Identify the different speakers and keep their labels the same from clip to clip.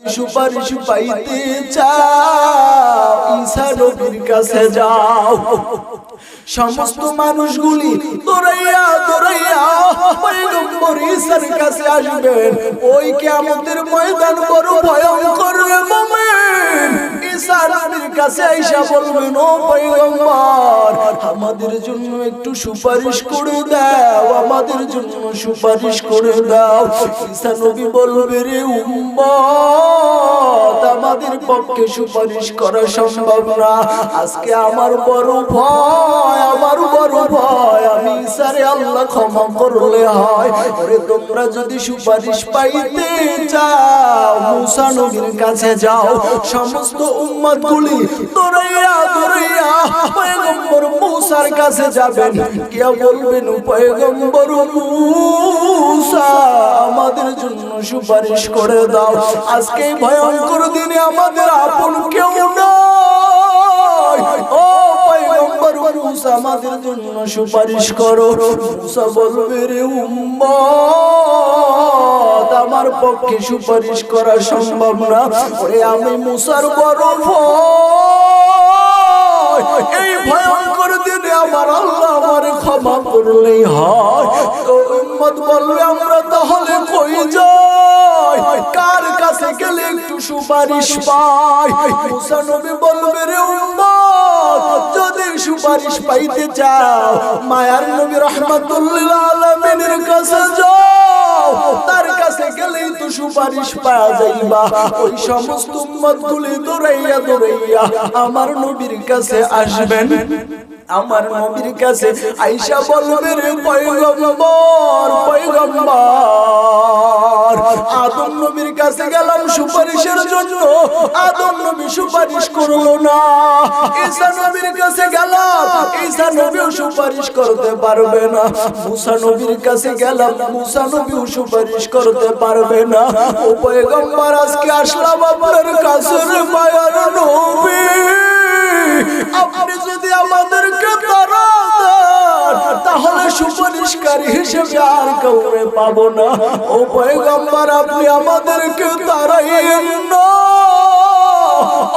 Speaker 1: সুপারিশ পাইতে চাও ঈসা নবীর কাছে যাও। সমস্ত মানুষগুলি দৌড়াইয়া দৌড়াইয়া পয়গম্বর ঈসার কাছে আসবেন। ওই কিয়ামতের ময়দান বড় ভয়ঙ্কর রে মুমিন। ঈসা নবীর কাছে আইসা বলবেন, ও পয়গম্বর, আমাদের জন্য একটু সুপারিশ করে দাও, আমাদের জন্য সুপারিশ করে দাও। ঈসা নবী বলবে, রে উম্মত, আমাদের পক্ষে সুপারিশ করা সম্ভব না। আজকে আমার বড় ভয়, আমার বড় ভয়, আমি ঈসারে আল্লাহ ক্ষমা করলে হয়। ওরে তোমরা যদি সুপারিশ পাইতে চাও মুসা নবীর কাছে যাও। সমস্ত উম্মতগুলি দৌড়াইয়া দৌড়াইয়া পয়গম্বর মুসার কাছে যাবেন। কে বলবেন, পয়গম্বর মুসা, আমাদের জন্য সুপারিশ করে দাও। আজকে ভয়ঙ্কর দিনে আমাদের আপন কেউ নয়। ও পয়গম্বর মুসা, আমাদের জন্য সুপারিশ করো। মুসা বলবে, রে উম্মত, আমার পক্ষে সুপারিশ করা সম্ভব না। ওরে আমি মুসার বড় ভয়, এই ভয়ঙ্কর দিনে আমার আল্লাহ আমারে ক্ষমা করলেই হয়। তো উম্মত বলবে, আমরা তাহলে কই যাই, কার কাছে গেলে একটু সুপারিশ পাই? মুসা নবী বলবে, রে উম্মত, যদি সুপারিশ পাইতে চাও মায়ার নবী রাহমাতুল্লিল আলামিনের কাছে যাও। তার কাছে গেলেই তো সুপারিশ পাওয়া যাইবা। ওই সমস্ত উম্মতগুলি দৌড়াইয়া দৌড়াইয়া আমার নবীর কাছে আসবেন। আমার নবীর কাছে আয়েশা বলবে, রে পয়গম্বর, পয়গম্বর, আদম নবীর কাছে গেলাম সুপারিশের জন্য, আদম নবী সুপারিশ করলো না। ঈসা নবীর কাছে গেলাম, ঈসা নবীও সুপারিশ করতে পারবে না। মুসা নবীর কাছে গেলাম, মুসা নবীও সুপারিশ করতে পারবে না। ও পয়গম্বর, আজকে আসলাম আপনার কাছে, রে মায়ার নবী, আপনি যদি আমাদেরকে তাড়ান তাহলে সুপারিশকারী হিসেবে আর কাউকে পাবো না। ও পয়গম্বর, আপনি আমাদেরকে তাড়াইয়েন না।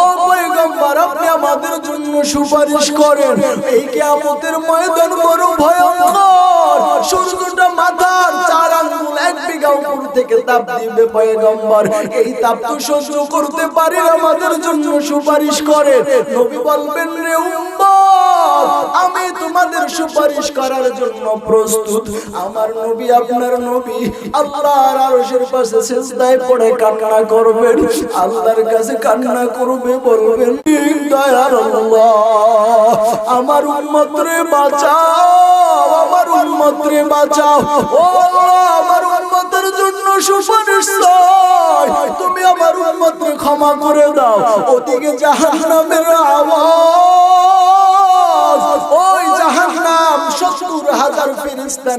Speaker 1: ও পয়গম্বর, আপনি আমাদের জন্য সুপারিশ করেন। এই কিয়ামতের ময়দান বড় ভয়ঙ্কর। সূর্যটা মাথার 4 আঙ্গুল 1 বিঘা উপর থেকে তাপ দিবে পয়গম্বর। এই তাপ তো সহ্য করতে পারি, আমাদের জন্য সুপারিশ করেন। নবী বলবেন, রে উম্মত, আমি তোমাদের সুপারিশ করার জন্য প্রস্তুত। আমার নবী, আপনার নবী আল্লাহর আরশের পাশে সিজদায় পড়ে কান্না করবেন, আল্লাহর কাছে কান্না করবে, বলবেন, দয়ার আল্লাহ, আমার উম্মত রে বাঁচাও, আমার উম্মত রে বাঁচাও। ও আল্লাহ, আমার উম্মতের জন্য সুপারিশ চাই, তুমি আমার উম্মত রে ক্ষমা করে দাও। ওদিকে জাহান্নামের আওয়াজ, ওই জাহান্নাম 70,000 ফেরেশতা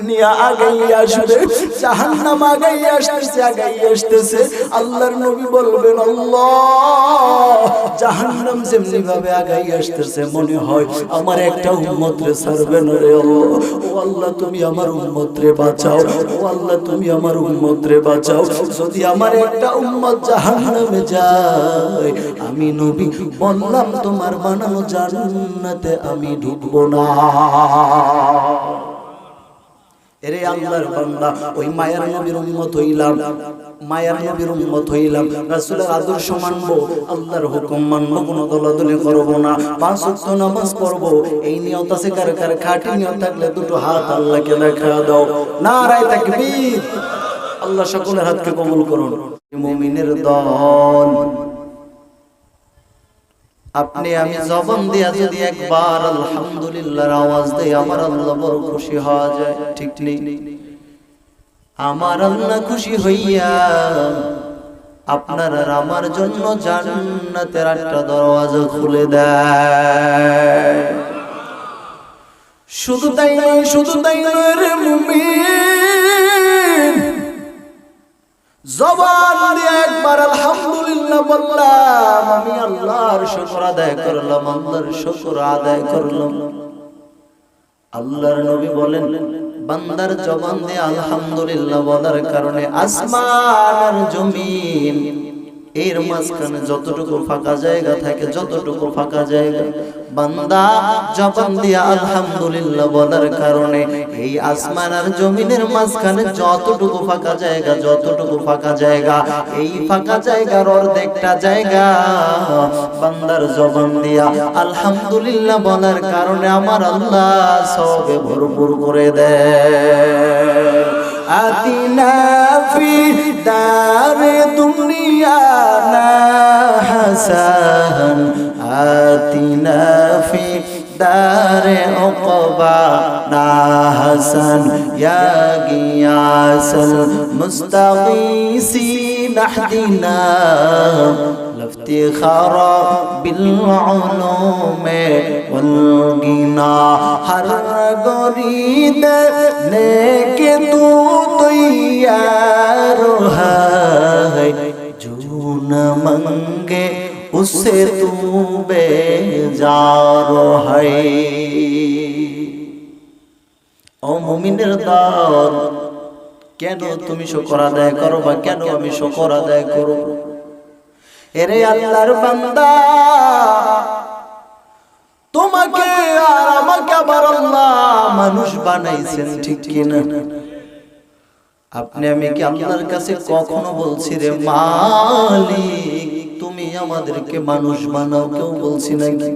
Speaker 1: নিয়ে আগাই আসবে। জাহান্নাম আগাই আসতেছে, আগাই আসতেছে। আল্লাহর নবী বলবেন, আল্লাহ, জাহান্নাম যেমনি ভাবে আগাই আসতেছে মনে হয় আমার একটা উম্মত রে ছাড়বে না রে আল্লাহ। ও আল্লাহ, তুমি আমার উম্মত রে বাঁচাও। ও আল্লাহ, তুমি আমার উম্মত রে বাঁচাও। যদি আমার একটা উম্মত জাহান্নামে যায়, আমি নবী বললাম, তোমার বানানো জান্নাতে আমি ঢুকবো না। এরে আল্লাহর বান্দা, ওই মায়ার নবীর উম্মত হইলাম, মায়ার নবীর উম্মত হইলাম, রাসূলের আদর্শ মানবো, আল্লাহর হুকুম মানবো, কোনো দলাদলি করবো না, 5 ওয়াক্ত নামাজ পড়বো। এই নিয়ত আছে কার কার? খাঁটি নিয়ত থাকলে দুটো হাত আল্লাহকে দেখা দাও। নারায়ে তাকবীর। আল্লাহ সকলের হাতকে কবুল করুন। মুমিনের দল, আপনি আমি জবান দিয়া যদি একবার আলহামদুলিল্লাহর আওয়াজ দেই, আমার আল্লাহ বড় খুশি হওয়া যায়, ঠিক নেই? আমার আল্লাহ খুশি হইয়া আপনার আর আমার জন্য জান্নাতের একটা দরওয়াজা খুলে দেয়। শুধু তাই নয়, শুধু তাই নয় রে মুমিন, জবান দিয়ে একবার আলহামদুলিল্লাহ বললাম, আমি আল্লাহর শুকর আদায় করলাম, আল্লাহর শুকর আদায় করলাম। আল্লাহর নবী বলেন, বান্দার জবান দিয়ে আলহামদুলিল্লাহ বলার কারণে আসমান আর জমিন
Speaker 2: এর মাঝখানে যতটুকু ফাঁকা জায়গা থাকে, যতটুকু ফাঁকা জায়গা বান্দা জবান দিয়া আলহামদুলিল্লাহ বলার কারণে এই আসমান আর জমিনের মাঝখানে যতটুকু ফাঁকা জায়গা, যতটুকু ফাঁকা জায়গা, এই ফাঁকা জায়গার অর্ধেকটা জায়গা বান্দার জবান দিয়া আলহামদুলিল্লাহ বলার কারণে আমার আল্লাহ সবে ভরপুর করে দেয়। আতিনা ফি দারে দুনিয়া না হাসান, আতিনা ফি দারে উকবা না হাসান, ইয়া গিয়াসুল মুস্তাগীসিন আহদিনা ইফতিখারা বিল উলুমে ওয়াল গিনা, হর গরিদ নেকে তু तैयार है, जो न मंगे उससे तू बेजार है। ও মুমিনের দল, কেন তুমি শুকর আদায় করো বা কেন আমি শুকর আদায় করব? এরে আল্লাহর বান্দা, তোমাকে আর আমাকে আবার আল্লাহ মানুষ বানাইছেন, ঠিক কিনা? আপনি আমি কি আল্লাহর কাছে কখনো বলছি রে মালিক তুমি আমাদেরকে মানুষ বানাও? কেউ বলছি নাকি?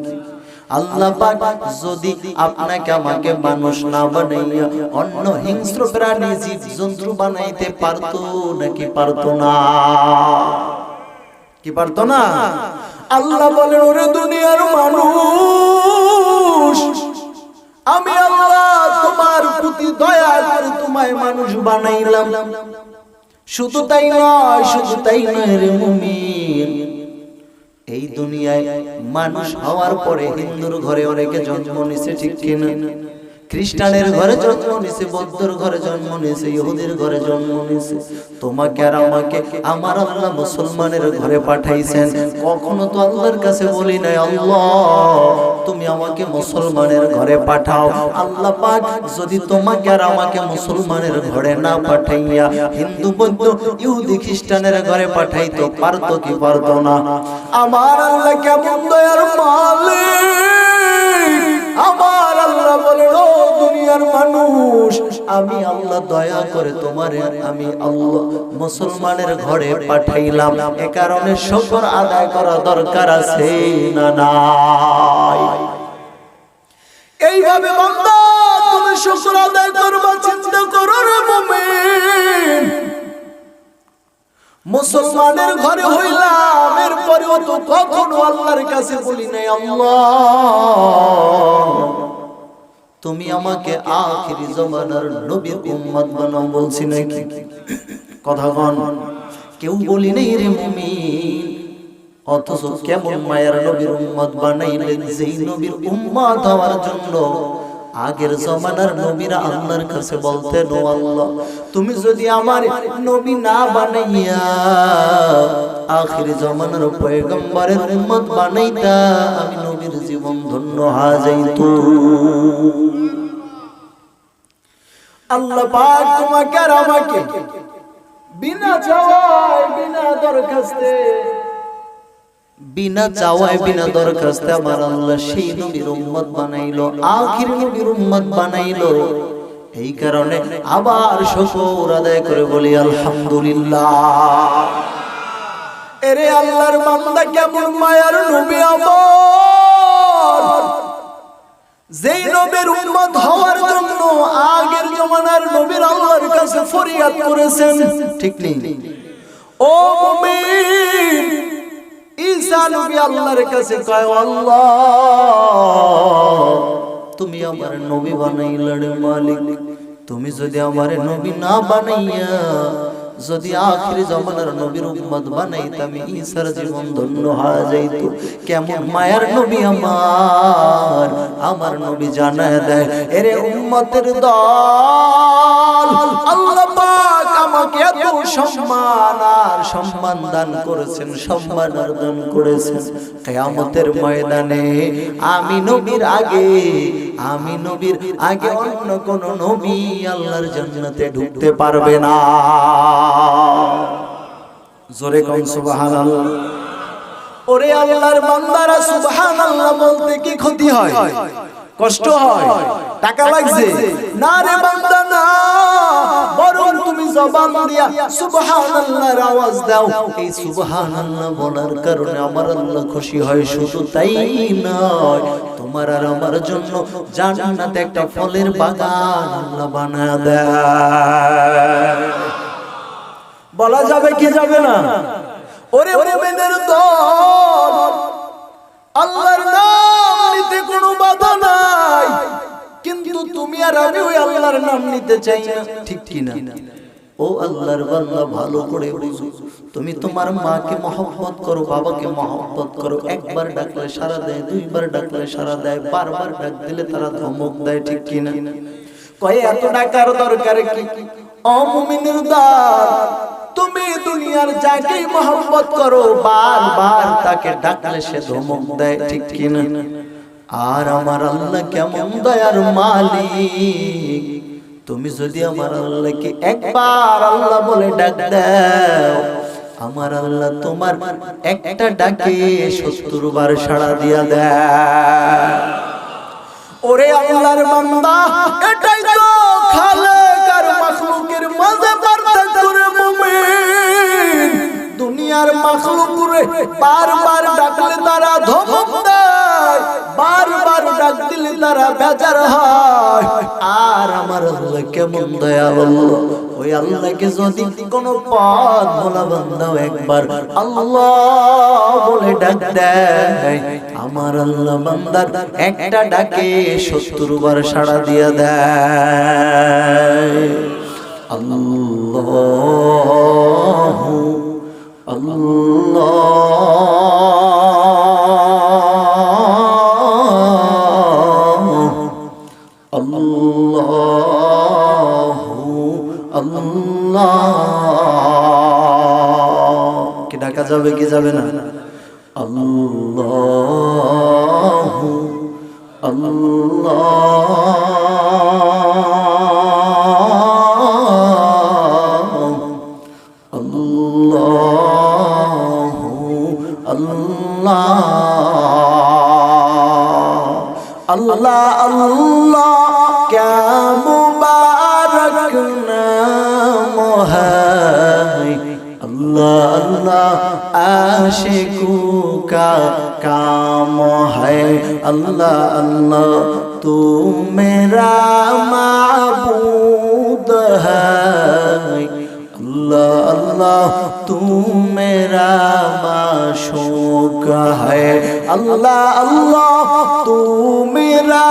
Speaker 2: আল্লাহ পাক যদি আপনাকে আমাকে মানুষ না বানাইয়া অন্য হিংস্র প্রাণী জীব জন্তু বানাইতে পারতো নাকি পারতো না? কি পারতো না? আল্লাহ বলেন, ওরে দুনিয়ার মানুষ, আমি আল্লাহ তোমার প্রতি দয়া করে তোমায় মানুষ বানাইলাম। শুধু তাই নয়, শুধু তাই নয় রে মুমিন, এই দুনিয়ায় মানুষ হওয়ার পরে হিন্দুর ঘরে অনেকে জন্ম নিছে, ঠিক কিনা? খ্রিস্টানের ঘরে জন্ম নিছে, বৌদ্ধর ঘরে জন্ম নিছে, ইহুদির ঘরে জন্ম নিছে। তোমাকে আর আমাকে আমার আল্লাহ মুসলমানের ঘরে পাঠাইছেন। কখনো তো আল্লাহর কাছে বলি নাই আল্লাহ তুমি আমাকে মুসলমানের ঘরে পাঠাও। আল্লাহ পাক যদি তোমাকে আর আমাকে মুসলমানের ঘরে না পাঠাইয়া হিন্দু বৌদ্ধ ইহুদি খ্রিস্টানের ঘরে পাঠাইতো, পারতো কি পারতো না? আমার আল্লাহ কেমন দয়ার মালিক! আমার আল্লাহ বলে, ও দুনিয়ার মানুষ, আমি আল্লাহ দয়া করে তোমারে আমি আল্লাহ মুসলমানের ঘরে পাঠাইলাম। এ কারণে শুকর আদায় করা দরকার আছে না নাই? এইভাবে বান্দা তুমি শুকর আদায় করবা, চিন্তা করো রে মুমিন। মুসলমানের ঘরে হইলাম, এরপরেও তো কখনো আল্লাহর কাছে বলি নাই আল্লাহ তুমি আমাকে আখিরি জমানার নবীর উম্মত বানাও, বলছি নাকি? কথা বল, কেউ বলি নাই রে মুমিন। অথচ কেমন মায়ার নবীর উম্মত বানাইলেন, যেই নবীর উম্মত হওয়ার জন্য আগের জমানার নবীরা আল্লাহর কাছে বলতেন, ও আল্লাহ তুমি যদি আমার নবী না বানাইয়া আখিরি জমানার পয়গম্বরের উম্মত বানাইতা, আমি নবীর জীবন ধন্য হয়ে যাইত। আল্লাহ পাক তোমাকে আর আমাকে বিনা চাওয়ায়, বিনা দরখাস্তে, বিনা চাওয়ায়, বিনা দরখাস্তে আমার আল্লাহ সেই নবীর উম্মত বানাইলো, আখিরি নবীর উম্মত বানাইলো। এই কারণে আবার শুকর আদায় করে বলি আলহামদুলিল্লাহ। এরে আল্লাহর বান্দা, কেমন মায়ার নবী আমার, যেই নবীর উম্মত হওয়ার জন্য আগের জমানার নবীর আল্লাহর কাছে ফরিয়াদ করেছেন, ঠিক নেই? ও মুমিন, ঈসা নবী আল্লাহর কাছে কয়, আল্লাহ তুমি আমার নবী বানাইলা রে মালিক, তুমি যদি আমার নবী না বানাইয়া যদি আখিরি জমানার নবীর উম্মত বানাইতাম, ঈসার জীবন ধন্য হয়ে যাইত। কেমন মায়ার নবী আমার, আমার নবী জানায় দেয়, এরে উম্মতের দল, আল্লাহ পাক আমাকে এত সম্মান আর সম্মান দান করেছেন, সম্মান আর দান করেছেন। কিয়ামতের ময়দানে আমি নবীর আগে, আমি নবীর আগে অন্য কোন নবী আল্লাহর জান্নাতে ঢুকতে পারবে না।
Speaker 1: জোরে কোন সুবহানাল্লাহ। ওরে আল্লাহর বান্দারা সুবহানাল্লাহ বলতে কি ক্ষতি হয়, কষ্ট হয়, টাকা লাগছে না রে বান্দা না, বরং তুমি জবান দিয়া সুবহানাল্লাহর আওয়াজ দাও।
Speaker 2: এই সুবহানাল্লাহ বলার কারণে আমার আল্লাহ খুশি হয়। শুধু তাই নয়, তোমার আর আমার জন্য জান্নাতে একটা ফলের বাগান আল্লাহ বানায় দেয়।
Speaker 1: বলা যাবে কি যাবে না? ওরে মুমিনের দল, আল্লাহর নাম নিতে কোনো বাধা নাই, কিন্তু তুমি আর আমি ওই আল্লাহর নাম নিতে চাই না, ঠিক কি না?
Speaker 2: ও আল্লাহর বান্দা, ভালো করে বুঝো, তুমি তোমার মাকে মহব্বত করো, বাবাকে মহব্বত করো। একবার ডাকলে সাড়া দেয়, দুইবার ডাকলে সাড়া দেয়, বারবার ডাক দিলে তারা ধমক দেয়, ঠিক কি না?
Speaker 1: কয়ে এত ডাকার দরকার কি? ও মুমিনের দল, তুমি দুনিয়ার যাকে মহব্বত করো,
Speaker 2: বারবার তাকে ডাকলে সে ধমক দেয়, ঠিক কি না? আর আমার আল্লাহ কেমন দয়ার মালিক, তুমি যদি আমার আল্লাহকে একবার আল্লাহ বলে ডাক দাও, আমার আল্লাহ তোমার একটা ডাকে 70 বার সাড়া দিয়া দেয়।
Speaker 1: ওরে আল্লাহর বান্দা, এটাই তো খালেক আর মাখলুকের মাঝে পার্থক্য রে মুমিন। দুনিয়ার মাখলুকরে বারবার ডাকলে তারা ধমক দেয়, বারবার ডাক দিলে তারা বেজার হয়।
Speaker 2: আর আমার আল্লাহ কেমন দয়ালু, ওই আল্লাহকে যদি কোনো পথ ভোলা বান্দাও একবার আল্লাহ বলে ডাক দেয়, আমার আল্লাহ বান্দার একটা ডাকে 70 বার সাড়া দিয়া দেয়। আল্লাহু কি ডাকা যাবে কি যাবে না? আল্লাহু
Speaker 1: अल्लाह अल्लाह क्या मुबारक नाम है,
Speaker 2: अल्लाह अल्लाह आशिकों का काम है। अल्लाह अल्लाह तू मेरा माबूद है, अल्लाह अल्लाह तू मेरा माशूक है।
Speaker 1: अल्लाह अल्लाह तू मेरा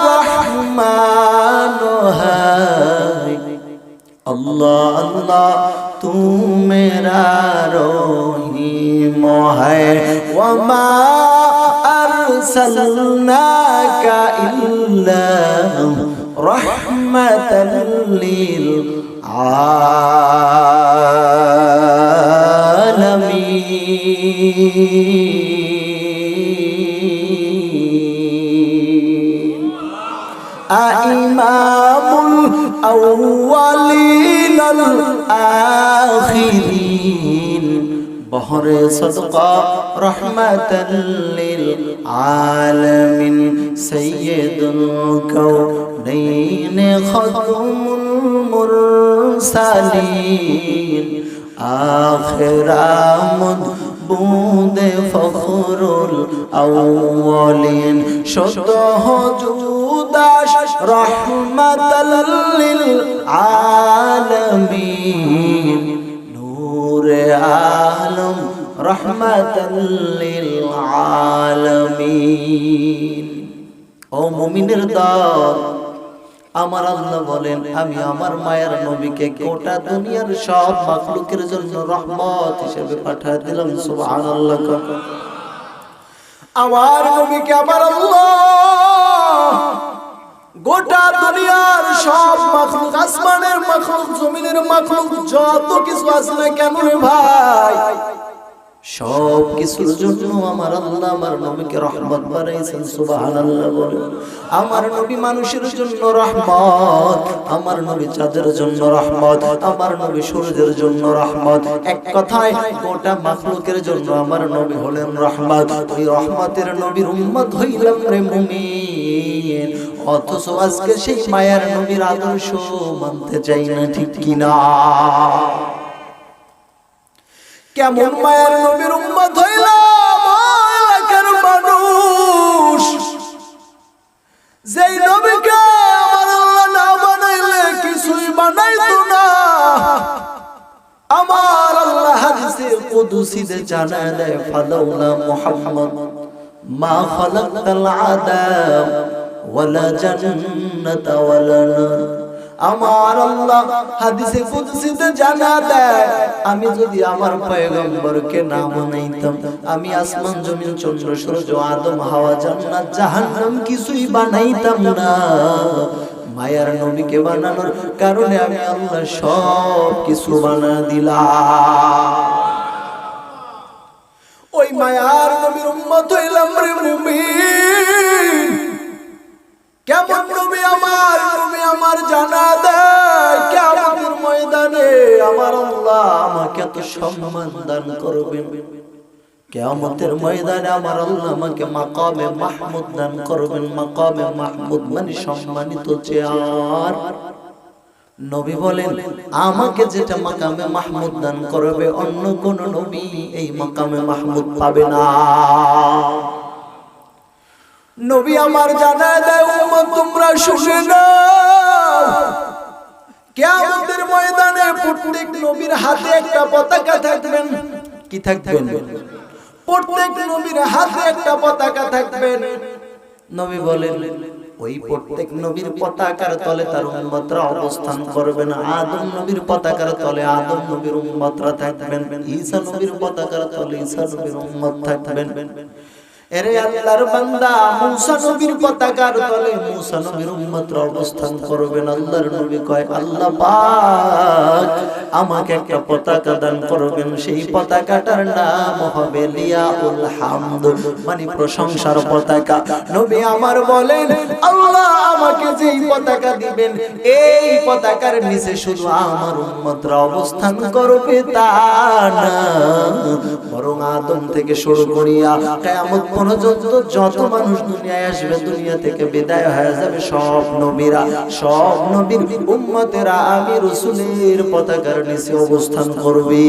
Speaker 1: रहमान है,
Speaker 2: अल्लाह अल्लाह तू मेरा रहीम है।
Speaker 1: वमा अरसलनाका इल्ला रहमतल लिल आलमीन। इमामुल अव्वलीन अल आखिरीन,
Speaker 2: बहरे सदका रहमतल लिल आलमीन, सय्यदुल कौनैन खतमुल मुरसलीन, आखिरामुद बुदे फखरुल अव्वलीन,
Speaker 1: शुद्ध जुदाश रहमतल लिल आलमीन,
Speaker 2: नूरे आलम रहमतल लिल आलमीन। ও মুমিনের দল, আমার আল্লাহ বলেন আমি আমার মায়ের নবীকে গোটা দুনিয়ার সব মাখলুকের জন্য রহমত হিসেবে পাঠিয়ে দিলাম। সুবহানাল্লাহ।
Speaker 1: আমার নবীকে আমার আল্লাহ গোটা দুনিয়ার সব মাখলুক, আসমানের মাখলুক, জমিনের মাখলুক, যত কিছু আছে না কেন রে ভাই,
Speaker 2: সব কিছুর জন্য আমার আল্লাহ আমার নবীকে রহমত বানাইছেন। সুবহানাল্লাহ বলে। আমার নবী মানুষের জন্য রহমত, আমার নবী চাঁদের জন্য রহমত, আমার নবী সূর্যের জন্য রহমত। এক কথায় গোটা মাখলুকের জন্য আমার নবী হলেন রহমত। ওই রহমতের নবীর উম্মত হইলাম রে মুমিন। অথচ আজকে সেই মায়ার নবীর আদর্শ মানতে চাই না, ঠিক কিনা?
Speaker 1: কেমন মায়ার নবীর উম্মত হইলাম এলাকার মানুষ, যেই নবীকে আমার আল্লাহ না বানাইলে কিছুই বানাইতো না। আমার আল্লাহ হাদিসে
Speaker 2: কুদসিতে জানায় দেয়, ফালাউলা মুহাম্মদ মা খালাকতাল আদাম ওয়ালা জান্নাতা ওয়ালা নার। আমার আল্লাহ হাদিসে কুদসিতে জানা দেয়, আমি যদি আমার পয়গম্বরকে না বানাইতাম, আমি আসমান জমিন চন্দ্র সূর্য আদম হাওয়া জান্নাত জাহান্নাম কিছুই বানাইতাম না। মায়ার নবীকে বানানোর কারণে আমি আল্লাহ সব কিছু বানা দিলাম।
Speaker 1: ওই মায়ার নবীর উম্মত হইলাম রে মুমিন। কেমন নবী আমার জানা দেয়, কিয়ামতের ময়দানে আমার আল্লাহ
Speaker 2: আমাকে এত সম্মান দান করবেন। কিয়ামতের ময়দানে আমার আল্লাহ আমাকে মাকামে মাহমুদ দান করবেন। মাকামে মাহমুদ মানে সম্মানিত চেয়ার। নবী বলেন, আমাকে যেটা মাকামে মাহমুদ দান করবে, অন্য কোন নবী এই মাকামে মাহমুদ পাবে না।
Speaker 1: নবী আমার জানা দেয়, উম্মত তোমরা শুনে নাও, কিয়ামতের ময়দানে প্রত্যেক নবীর হাতে একটা পতাকা থাকবেন।
Speaker 2: কি থাকবেন?
Speaker 1: প্রত্যেক নবীর হাতে একটা পতাকা থাকবেন।
Speaker 2: নবী বলেন, ওই প্রত্যেক নবীর পতাকার তলে তার উম্মতরা অবস্থান করবেন। আদম নবীর পতাকার তলে আদম নবীর উম্মতরা থাকবেন। ঈসা নবীর পতাকার তলে ঈসা নবীর উম্মত থাকবেন। এরে আল্লাহর বান্দা, মুসা নবীর পতাকার তলে মুসা নবীর উম্মতরা অবস্থান করবেন। আল্লাহর নবী কয়, আল্লাহ পাক আমাকে একটা পতাকা দান করবেন। সেই পতাকাটার নাম হবে লিয়াউল হামদ, মানে প্রশংসার পতাকা। নবী আমার বলেন, আল্লাহ আমাকে যেই পতাকা দিবেন, এই পতাকার নিচে শুধু আমার উম্মতরা অবস্থান করবে তা না, বরং আদম থেকে শুরু করিয়া কিয়ামত পর্যন্ত যত মানুষ দুনিয়ায় আসবে, দুনিয়া থেকে বিদায় হয়ে যাবে, সব নবীরা, সব নবীর উম্মতেরা আমি রাসূলের পতাকার নিচে অবস্থান করবে।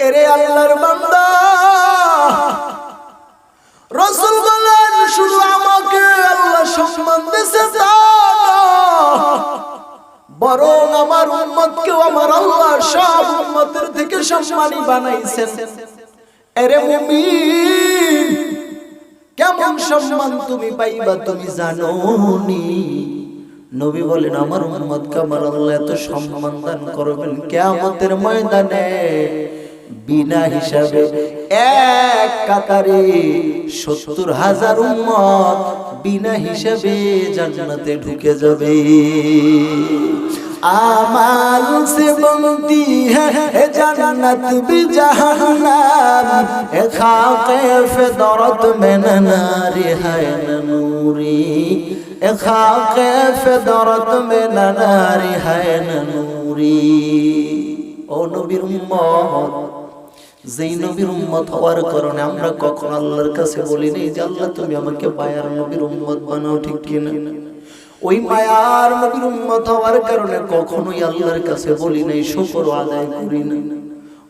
Speaker 1: এরে আল্লাহর বান্দা, রাসূল বলেন, শুধু আমাকে আল্লাহ সম্মান দিয়েছে তা না, বরং আমার উম্মতকেও আমার আল্লাহ সব উম্মতের থেকে সম্মানী বানাইছেন। এরে মুমিন, কেমন সম্মান তুমি পাইবা তুমি জানো নি?
Speaker 2: নবী বলেন, আমার উম্মতকে আমার আল্লাহ এত সম্মান দান করবেন, কিয়ামতের ময়দানে বিনা হিসাবে এক কাতারে ৭০,০০০ উম্মত বিনা হিসাবে জান্নাতে ঢুকে যাবে।
Speaker 1: আমাল से बनती है जन्नत भी जहन्नम,
Speaker 2: खाके फिदरत में नारी है नूरी, खाके फिदरत में नारी है नूरी। ও নবীর উম্মত, যেই নবীর উম্মত হওয়ার কারণে আমরা কখন আল্লাহর কাছে বলি নাই যে আল্লাহ তুমি আমাকে মায়ার নবীর উম্মত বানাও, ঠিক কিনা? ওই মায়ার নবীর উম্মত হওয়ার কারণে কখনোই আল্লাহর কাছে বলি নাই, শুকর আদায় করি না।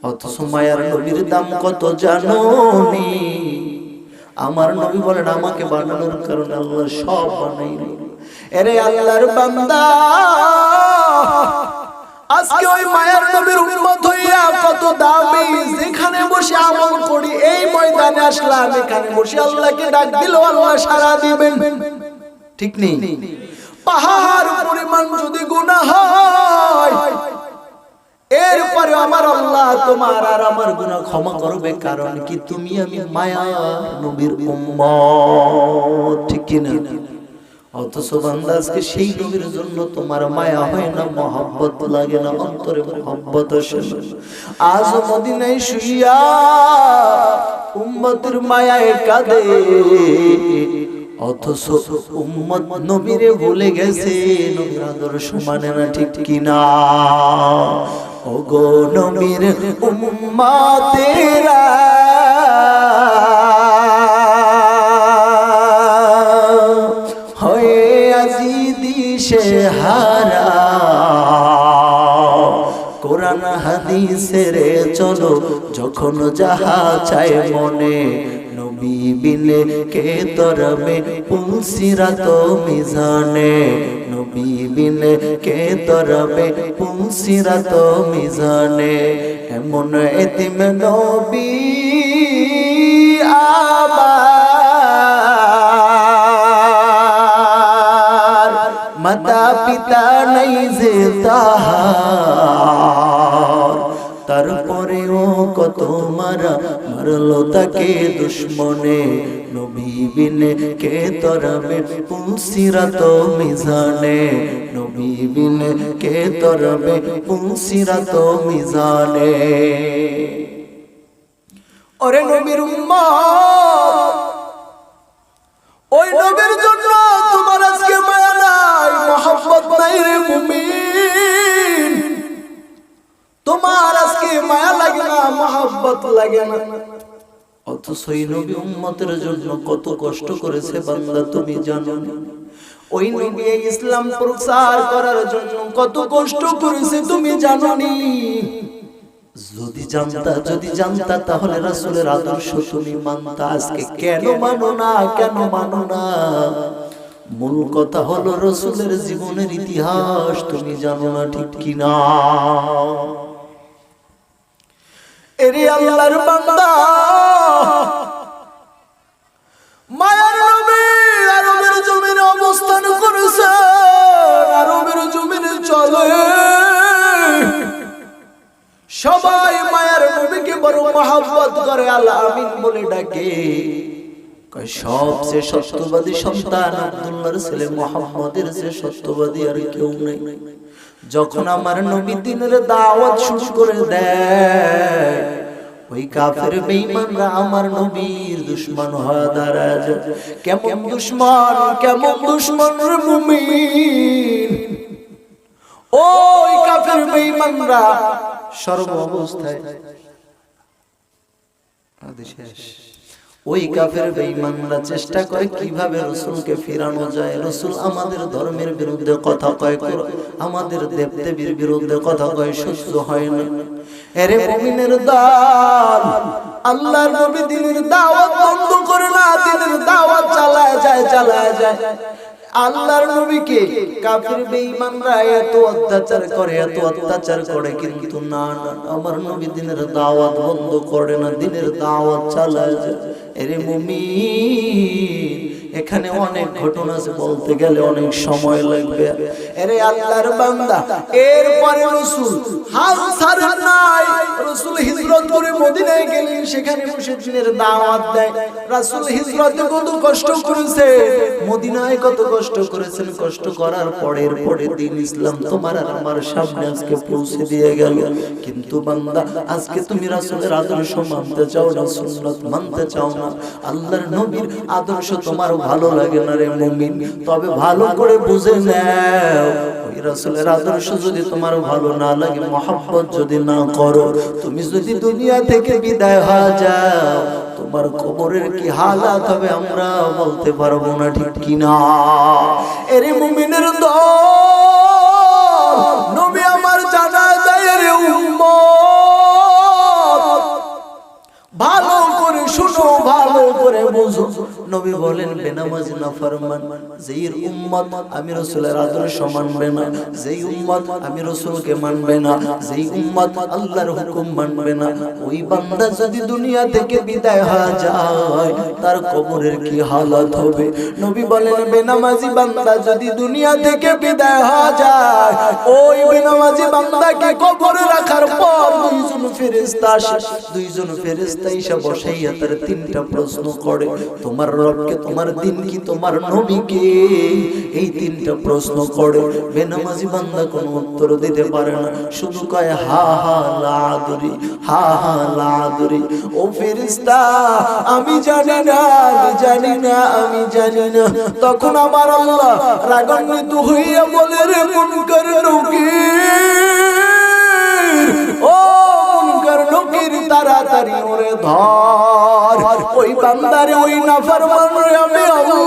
Speaker 2: অথচ মায়ার নবীর দাম কত জানো নি? আমার নবী বলেন, আমাকে বানানোর কারণে আল্লাহ সব বানাইলেন।
Speaker 1: এরে আল্লাহর বান্দা, আজকে ওই মায়ার নবীর উম্মত হইয়া কত দামি, যেখানে বসে আমল করি, এই ময়দানে আসলাম, এখানে বসে আল্লাহকে ডাক দিল, আল্লাহ সাড়া দিবেন,
Speaker 2: ঠিক নেই?
Speaker 1: পাহাড় পরিমাণ যদি গুনাহ হয়, এরপরে আমার আল্লাহ তোমার আর আমার গুনাহ ক্ষমা করবে। কারণ কি? তুমি আমি মায়ার নবীর উম্মত, ঠিক কিনা?
Speaker 2: অথচ বান্দা আজকে সেই নবীর জন্য তোমার মায়া হয় না, মহব্বত লাগে না, অন্তরে মহব্বত আসে না। আজ মদিনায় শুইয়া উম্মতের মায়ায় কাঁদে, অথচ উম্মত নবীরে ভুলে গেছে, নবীর আদর্শ মানে না, ঠিক কিনা? ওগো নবীর উম্মতেরা হয়ে আজি দিশে হারা, কোরআন হাদিসের চলো যখন যাহা চায় মনে, নবী বিনে কে তরবে পুলসিরাত মিজানে, নবী বিনে কে তরবে পুলসিরাত মিজানে। এমন এতিম নবী আবার মাতা পিতা নাই যে তাহার, তারপরেও কত মারা মারলো তাকে দুশ্মনে, নবী বিনে কে তরবে পুলসিরাত মিজানে, নবী বিনে কে তরবে পুলসিরাত মিজানে।
Speaker 1: ওরে নবীর উম্মত, ওই নবীর জন্য তোমার আজকে মায়া নাই, মহব্বত নাই রে মুমিন। তোমার আজকে মায়া লাগে না, মহব্বত লাগে না।
Speaker 2: অথচ এই নবী উম্মতের জন্য কত কষ্ট করেছে বান্দা তুমি জানো না?
Speaker 1: ওই নবী ইসলাম প্রচার করার জন্য কত কষ্ট করেছে তুমি জানো নি?
Speaker 2: যদি জানতা তাহলে রাসূলের আদর্শ তুমি মানতা। আজকে কেন মানো না, কেন মানো না? মূল কথা হলো রাসূলের জীবনের ইতিহাস তুমি জানো না, ঠিক কিনা?
Speaker 1: এরে আল্লাহর বান্দা, মায়ার নবী আরবের জমিনে অবস্থান করেছে, আরবের জমিনে চলে, সবাই মায়ার নবীকে বড় মহব্বত করে, আল্লাহ আমিন বলে ডাকে।
Speaker 2: সবচেয়ে সত্যবাদী সন্তান আব্দুল্লাহর ছেলে মুহাম্মদের যে সত্যবাদী আর কেউ নেই। যখন আমার নবী দ্বীনের দাওয়াত শুরু করে দেয়, ওই কাফের বেঈমানরা আমার নবীর দুশমন হয়ে দাঁড়ায় যায়।
Speaker 1: কেমন দুশমন, কেমন দুশমন রে মুমিন! ওই কাফের বেঈমানরা
Speaker 2: সর্ব অবস্থায় ওই কাফের বেঈমানরা চেষ্টা করে কিভাবে রাসূলকে ফিরানো যায়। রাসূল আমাদের ধর্মের বিরুদ্ধে কথা কয়, আমাদের দেবদেবীর বিরুদ্ধে কথা কয়, সহ্য হয় না।
Speaker 1: এরে মুমিনের দল, আল্লাহর নবী দ্বীনের দাওয়াত বন্ধ করে না, দ্বীনের দাওয়াত চালায় যায়, চালায় যায়। আল্লাহর নবীকে কাফির বেঈমানরা এত অত্যাচার করে, এত অত্যাচার করে, কিন্তু না না, আমার নবী দ্বীনের দাওয়াত বন্ধ করে না, দ্বীনের দাওয়াত চালায় যায়। এরে মুমিন, এখানে অনেক ঘটনা আছে, বলতে গেলে অনেক সময় লাগবে। এরে আল্লাহর বান্দা, এরপরে রাসূল হাল ছাড়েন নাই। রাসূল হিজরত করে মদিনায় গেলেন, সেখানে বসে দ্বীনের দাওয়াত দেয়। রাসূল হিজরতে কত কষ্ট করেছে, মদিনায় কত কষ্ট করেছেন। কষ্ট করার পরের দিন ইসলাম তোমার আর আমার সামনে আজকে পৌঁছে দিয়ে গেল। কিন্তু বান্দা, আজকে তুমি রাসূলের আদর্শ মানতে চাও না, সুন্নাত মানতে চাও না, আল্লাহর নবীর আদর্শ তোমার ভালো লাগে না রে মুমিন। তবে ভালো করে বুঝে নাও, ওই রাসূলের আদর্শ যদি তোমার ভালো না লাগে, মহব্বত যদি না করো, তুমি যদি দুনিয়া থেকে বিদায় হয়ে যাও, তোমার কবরের কি হালাত হবে আমরা বলতে পারবো না, ঠিক কিনা? এরে মুমিনের দল, নবী আমার জানা যায় রে উম্মত, ভালো করে শুনো, ভালো করে বুঝো। নবী বলেন, বেনামাজি নাফরমান যেই উম্মত আমি রাসূলের আদর্শ মানবে না, যেই উম্মত আমি রাসূলকে মানবে না, যেই উম্মত আল্লাহর হুকুম মানবে না, ওই বান্দা যদি দুনিয়া থেকে বিদায় হয়ে যায়, তার কবরের কি হালাত হবে। নবী বলেন, বেনামাজি বান্দা যদি দুনিয়া থেকে বিদায় হয়ে যায়, ওই বেনামাজি বান্দাকে কবরে রাখার পর দুইজন
Speaker 2: ফেরেশতা আসে, দুইজন ফেরেশতা এসে বসাইয়া তার তিনটা প্রশ্ন করে, তোমার রবকে, তোমার দিন কি, তোমার নবীকে, এই তিনটা প্রশ্ন করে। বেনামাজি বান্দা কোনো উত্তর দিতে পারে না, শুধু কয় হা হা লা আদরি, হা হা লা আদরি। ও ফেরেশতা, আমি জানি না, আমি জানি না, আমি জানি না। তখন আমার আল্লাহ রাগান্বিত হইয়া বলে, রে মুনকার নকির, ও মুনকার নকির, তাড়াতাড়ি ওরে ধর। ওই বান্দারে, ওই নাফরমানরে আমি আল্লাহ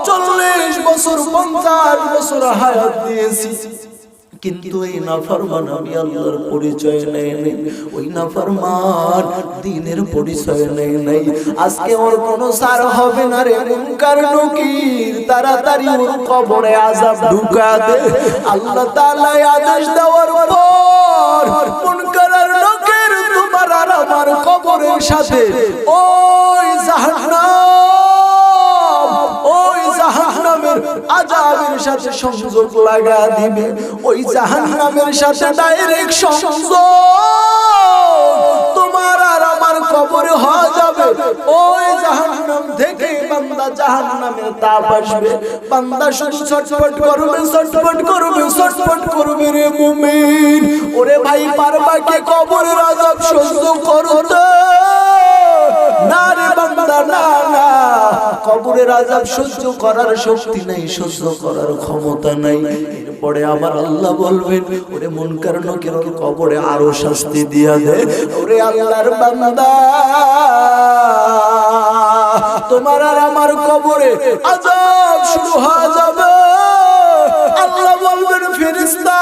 Speaker 2: 40 বছর 50 বছর হায়াত দিয়েছি, কিন্তু এই নাফরমান আমি আল্লাহর পরিচয় নেই নাই, ওই নাফরমান দ্বীনের পরিচয় নেই নাই। আজকে ওর কোনো সার হবে না রে মুনকার নকির, তাড়াতাড়ি ওর কবরে আযাব ঢুকা দে। আল্লাহ তাআলা আদেশ দেওয়ার পর মুনকার আর নকির তোমার আর আমার কবরের সাথে ওই জাহান্নাম, ওই জাহান্নামের আযাবের সাথে সংযোগ লাগা দিবে। ওই জাহান্নামের সাথে ডাইরেক্ট সংযোগ তোমার আর আমার কবরে হয়ে যাবে। ওই জাহান্নাম থেকে বান্দা জাহান্নামের তাপ আসবে, বান্দা শুধু ছটফট করবে, ছটফট করবে, ছটফট করবে রে মুমিন। ওরে ভাই, পারবা কে কবরের আযাব সহ্য করতে? না রে বান্দা, না না, কবরের আযাব সহ্য করার শক্তি নাই, সহ্য করার ক্ষমতা নাই। এরপরে আমার আল্লাহ বলবেন, ওরে মুনকার নকির কবরে আরো শাস্তি দিয়া দে। ওরে আল্লাহর বান্দা, তোমার আর আমার কবরে আযাব শুরু হয়ে যাবে। আল্লাহ বলবেন, ফেরেশতা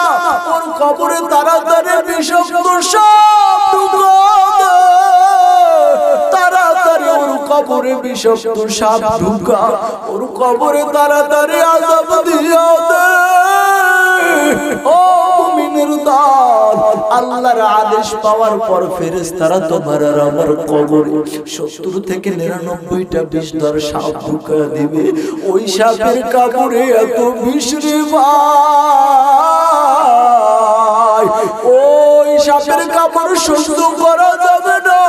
Speaker 2: ওর কবরে তাড়াতাড়ি বিষাক্ত সাপ ঢুকা দে, তাড়াতাড়ি ওর কবরে বিষাক্ত সাপ ঢুকা, ওর কবরে তাড়াতাড়ি আযাব দিয়া দে। ও মুমিনের দল, আল্লাহর আদেশ পাওয়ার পর ফেরেশতারা তোমার আর আমার কবরে 70 থেকে 99টা বিষধর সাপ ঢুকা দিবে। ওই সাপের কামড়ে এত বিষ রে ভাই, ওই সাপের কামড় সহ্য করা যাবে না।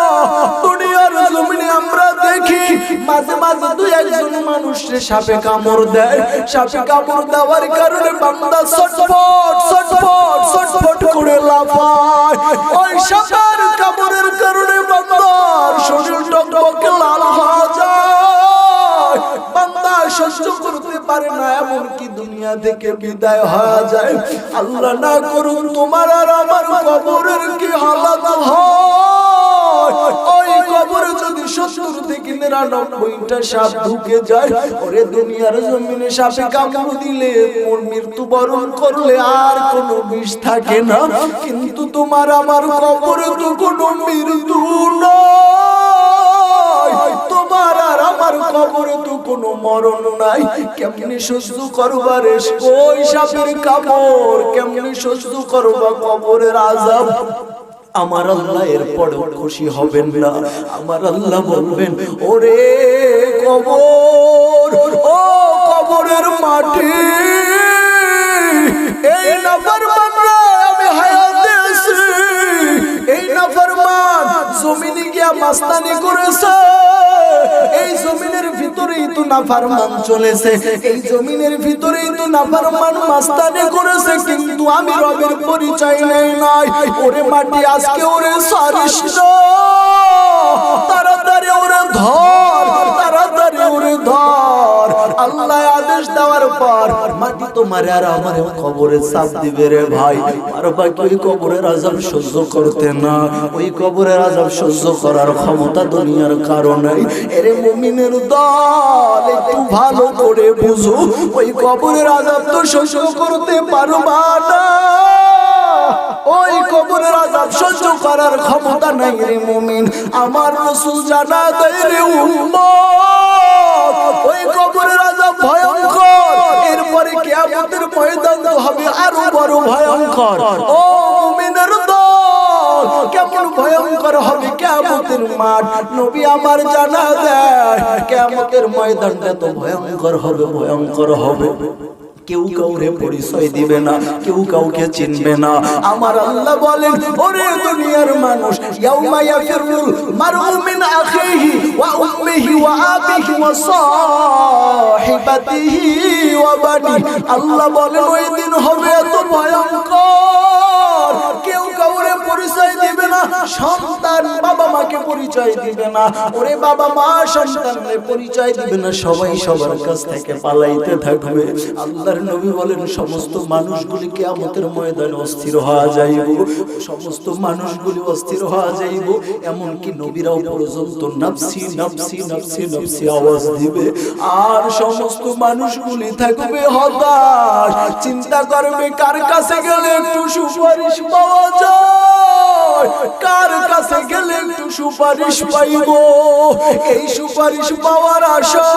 Speaker 2: দুনিয়ার জমিনে আমরা দেখি মাঝে মাঝে দুই একজন মানুষকে সাপে কামড় দেয়, সাপে কামড় দেওয়ার কারণে বান্দা ছটফট ছটফট ছটফট করে লাফায়। ওই সাপের কামড়ের কারণে বান্দার শরীর টকটকে লাল হয়ে যায়, বান্দা সহ্য করতে পারে না, এমনকি দুনিয়া থেকে বিদায় হয়ে যায়। আল্লাহ না করুন তোমার আর আমার কবরের কি হালাত হয়। ওই কবরে যদি 70 থেকে 99টা সাপ ঢুকে যায়, ওরে দুনিয়ার জমিনে সাপে কামড় দিলে ওর মৃত্যুবরণ করলে আর কোনো বিষ থাকে না, কিন্তু তোমার আমার কবরে তো কোনো মৃত্যু নাই, তোমার আর আমার কবরে তো কোনো মরণ নাই। কেমনে সহ্য করবা রে ওই সাপের কামড়, কেমনে সহ্য করবা কবরের আযাব? আমার আল্লাহ এরপরেও খুশি হবেন না। আমার আল্লাহ বলবেন, ওরে কবর, ও কবরের মাটি, এই নাফরমানরা আমি হায়াতে আছি, এই নাফরমান জমিনে গিয়া মাস্তানি করেছে, এই জমিনের ভিতরেই তো নাফরমান চলেছে, এই জমিনের ভিতরেই তো নাফরমান মাস্তানি করেছে, কিন্তু আমি রবের পরিচয় নেই নাই। ওরে মাটি, আজকে ওরে সারিস না, তাড়াতাড়ি ওরে ধর, তাড়াতাড়ি ওরে ধর। আল্লাহ আদেশ দেওয়ার পর মাটি তোমার আর আমার কবরে চাপ দিবে রে ভাই। আর বাকি ওই কবরের আযাব সহ্য করতে না, ওই কবরের আযাব সহ্য করার ক্ষমতা দুনিয়ার কারণে। এরে মুমিনের দল, একটু ভালো করে বুঝো, ওই কবরের আযাব তো সহ্য করতে পারবা না, ওই কবরের আযাব সহ্য করার ক্ষমতা নাই রে মুমিন। আমার রাসূল জানা দেয় রে উম্মত, ওই কবরের আযাব ভয়ঙ্কর, এরপরে কিয়ামতের ময়দান হবে আরো বড় ভয়ঙ্কর। ও মুমিনের দল, কেমন ভয়ঙ্কর হবে কিয়ামতের মাঠ? নবী আমার জানা দেয় কিয়ামতের ময়দানটা তো ভয়ঙ্কর হবে, ভয়ঙ্কর হবে। কেউ কাউরে পরিচয় দিবে না, কেউ কাউকে চিনবে না। আমার আল্লাহ বলেন, ওরে দুনিয়ার মানুষ, ইয়াউমা ইয়াফিরুল মারউ মিন আখিহি ওয়া উম্মিহি ওয়া আবিহি ওয়া সাহিবাতিহি ওয়া বানি। আল্লাহ বলেন ওই দিন হবে এত ভয়ঙ্কর, কেউ কাউরে পরিচয় দিবে না। সন্তান বাবা মাকে পরিচয় দিবে না, ওরে বাবা মা সন্তানকে পরিচয় দিবে না, সবাই সবার কাছ থেকে পালাইতে থাকবে। আল্লাহর নবী বলেন, সমস্ত মানুষগুলি কিয়ামতের ময়দানে অস্থির হওয়া যাইব, সমস্ত মানুষগুলি অস্থির হওয়া যাইব। এমনকি নবীরাও পর্যন্ত নাফসি নাফসি নাফসি নাফসি আওয়াজ দিবে। আর সমস্ত মানুষগুলি থাকবে হতাশ, চিন্তা করবে কার কাছে গেলে একটু সুপারিশ পাওয়া যায়, কার কাছে গেলে একটু সুপারিশ পাইব। এই সুপারিশ পাওয়ার আশায়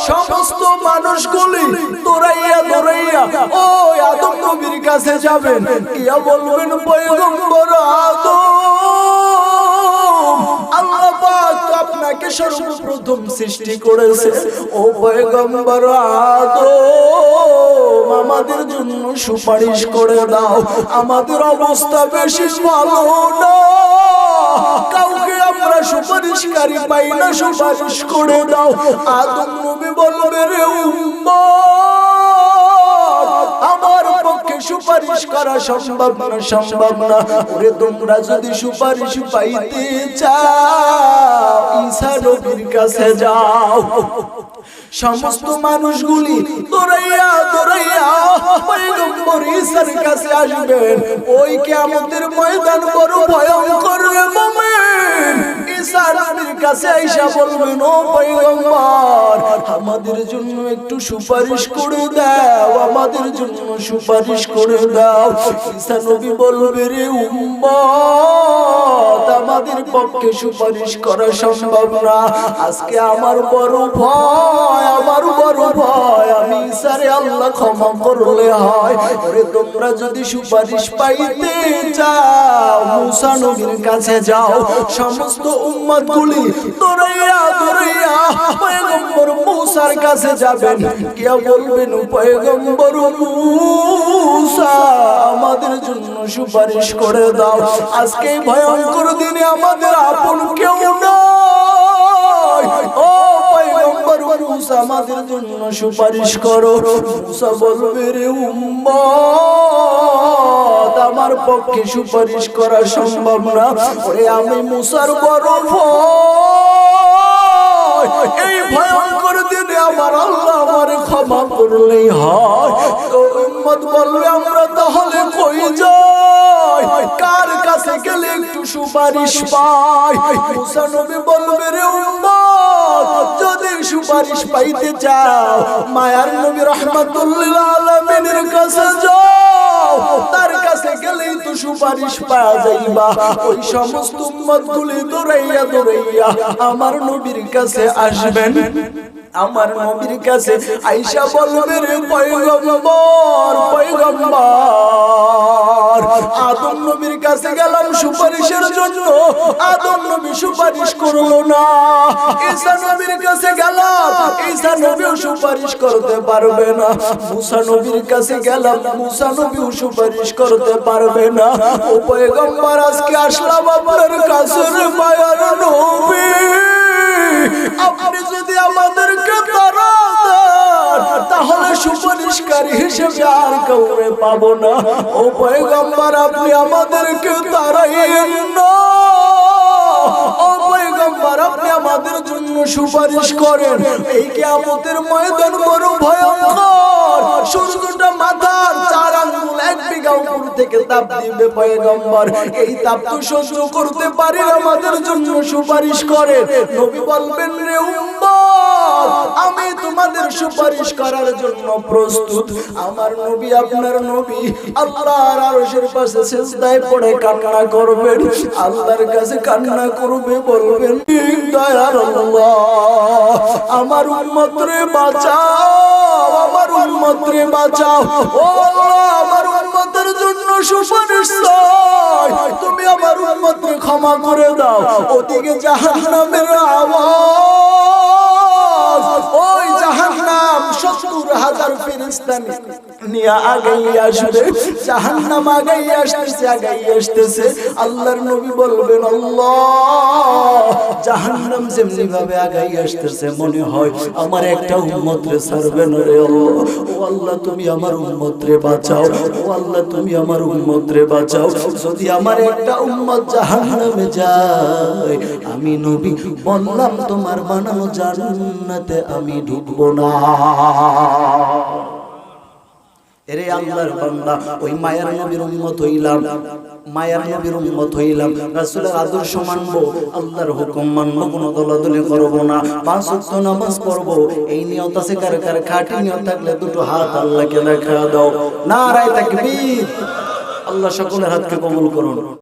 Speaker 2: সমস্ত মানুষগুলি দৌড়াইয়া দৌড়াইয়া ওই আদম নবীর কাছে যাবেন, গিয়া বলবেন, পয়গম্বর আদম, আল্লাহ পাক আপনাকে সর্বপ্রথম সৃষ্টি করেছে, ও পয়গম্বর আদম আমাদের জন্য সুপারিশ করে দাও, আমাদের অবস্থা বেশি ভালো না, কাউকে আমরা সুপারিশকারী পাই না, সুপারিশ করে দাও। আদম নবী বলবে, রে উম্মত, আমার পক্ষে সুপারিশ করা সম্ভব না, সম্ভব না। ওরে তোমরা যদি সুপারিশ পাইতে চাও, ঈসা নবীর কাছে যাও। সমস্ত মানুষগুলি দৌড়াইয়া দৌড়াইয়া পয়গম্বর ঈসার কাছে আসবেন। ওই কিয়ামতের ময়দান বড় ভয়ঙ্কর রে মুমিন। ঈসা নবীর কাছে আইসা বলবেন, ও পয়গম্বর আমাদের জন্য একটু সুপারিশ করে দাও, আমাদের জন্য সুপারিশ করে দাও। ঈসা নবী বলবে, রে উম্মত আমাদের পক্ষে সুপারিশ করা সম্ভব না, আজকে আমার বড় ভয়, আমার বড় ভয়, আমি ঈসারে আল্লাহ ক্ষমা করলে হয়। ওরে তোমরা যদি সুপারিশ পাইতে চাও, মুসা নবীর কাছে যাও। সমস্ত উম্মতগুলি দৌড়াইয়া দৌড়াইয়া পয়গম্বর মুসার কাছে যাবেন, গিয়া বলবেন, পয়গম্বর মুসা আমাদের জন্য সুপারিশ করে দাও, আজকে ভয়ঙ্কর দিনে আমাদের আপন কেউ নাই, ও পয়গম্বর মুসা আমাদের জন্য সুপারিশ করো। মুসা বলবে, রে উম্মত আমার পক্ষে সুপারিশ করা সম্ভব না, ওরে আমি মুসার বড় ভয়, এই ভয়ঙ্কর দিনে আমার আল্লাহ আমারে ক্ষমা করলেই হয়। তো উম্মত বলবে, আমরা তাহলে কই যাই, কার কাছে গেলে একটু সুপারিশ পাই? মুসা নবী বলবে, রে উম্মত যদি সুপারিশ পাইতে চাও, মায়ার নবী রাহমাতুল্লিল আলামিনের কাছে যাও, তার কাছে গেলেই তো সুপারিশ পাওয়া যাইবা। ওই সমস্ত উম্মতগুলি দৌড়াইয়া দৌড়াইয়া আমার নবীর কাছে আসবেন। আমার নবীর কাছে আয়েশা বলবে, রে পয়গম্বর, পয়গম্বর আদম নবীর কাছে গেলাম সুপারিশের জন্য, আদম নবী সুপারিশ করলো না। ঈসা নবীর কাছে গেলাম, ঈসা নবীও সুপারিশ করতে পারবে না। মুসা নবীর কাছে গেলাম, মুসা নবীও সুপারিশ করতে পারবে না। ও পয়গম্বর আজকে আসলাম আপনার কাছে, রে মায়ার নবী, আপনি যদি আমাদেরকে তাড়ান তাহলে সুপারিশকারী হিসেবে আর কাউকে পাবো না। ও পয়গম্বর আপনি আমাদেরকে তাড়াইয়েন না, ও পয়গম্বর আপনি আমাদের জন্য সুপারিশ করেন। এই কিয়ামতের ময়দান বড় ভয়ঙ্কর, সূর্যটা মাথার 4 আঙ্গুল 1 বিঘা উপর থেকে তাপ দিবে পয়গম্বর, এই তাপ তো সহ্য করতে পারি, আমাদের জন্য সুপারিশ করেন। নবী বলবেন, রে উম্মত আমি তোমাদের সুপারিশ করার জন্য প্রস্তুত। আমার নবী আপনার নবী আল্লাহর আরশের পাশে সিজদায় পড়ে কান্না করবেন, আল্লাহর কাছে কান্না করবে, বলবেন, দয়ার আল্লাহ আমার উম্মত রে বাঁচাও, আমার উম্মত রে বাঁচাও, ও আল্লাহ আমার উম্মতের জন্য সুপারিশ চাই, তুমি আমার উম্মতকে ক্ষমা করে দাও। ওদিকে জাহান্নামের আওয়াজ, ওই জাহান্নাম 70,000
Speaker 1: হাজার ফেরেশতা নিয়ে আগাই আসবে, জাহান্নাম আগাই আসতেছে। আল্লাহর নবী বলবেন, আল্লাহ জাহান্নাম যেমনি ভাবে আগাই আসতেছে, মনে হয় আমার একটা উম্মত রে ছাড়বে না রে আল্লাহ। ও আল্লাহ তুমি আমার উম্মত রে বাঁচাও, ও আল্লাহ তুমি আমার উম্মত রে বাঁচাও। যদি আমার একটা উম্মত জাহান্নামে যায়, আমি নবী বললাম তোমার বানানো জান্নাতে আমি ঢুকবো না। এরে আল্লাহর বান্দা, ওই মায়ার নবীর উম্মত হইলাম, মায়ার নবীর উম্মত হইলাম, রাসূলের আদর্শ মানবো, আল্লাহর হুকুম মানবো, কোনো দলাদলি করবো না, 5 ওয়াক্ত নামাজ পড়বো। এই নিয়ত আছে কার কার? খাঁটি নিয়ত থাকলে দুটো হাত আল্লাহকে দেখা দাও। নারায়ে তাকবীর। আল্লাহ সকলের হাতকে কবুল করুন।